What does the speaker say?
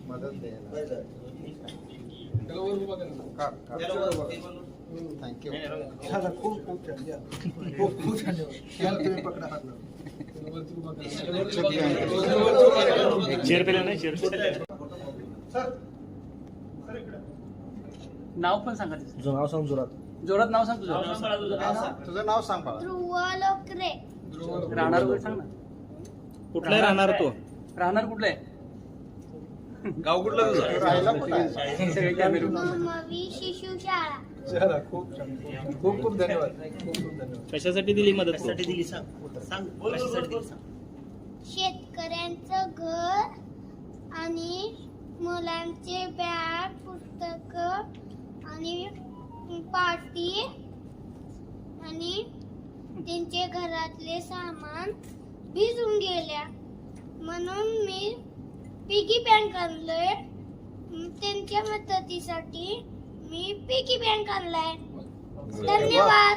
मदत द्यायला थँक्यू. खूप खूप छान खूप खूप धन्यवाद. तुम्ही पकडा चेअर पेला नाही चेअर नाव पण सांगा. तुझं नाव सांग जोरात. जोरात नाव सांग तुझं. तुझं नाव सांग बाळा. ध्रुव लोकरे. राहणार वगैरे सांग ना. कुठला राहणार तो? राहणार कुठलं आहे? गाव कुठलं तुझं? राहायला कुठं आहे? सगळे कॅमेरे मवी शिशु शाळा. चला खूप छान खूप खूप धन्यवाद. खूप खूप धन्यवाद. कशासाठी दिली मदत? कशासाठी दिली सांग. सांग कशासाठी दिली सांग. शेतकऱ्यांचं घर आणि मुलांचे बॅग पुस्तक आणि पाटी आणि त्यांचे घरातले सामान भिजून गेल्या म्हणून मी पिगी बँक आणलंय. त्यांच्या मदतीसाठी मी पिगी बँक आणलाय. धन्यवाद.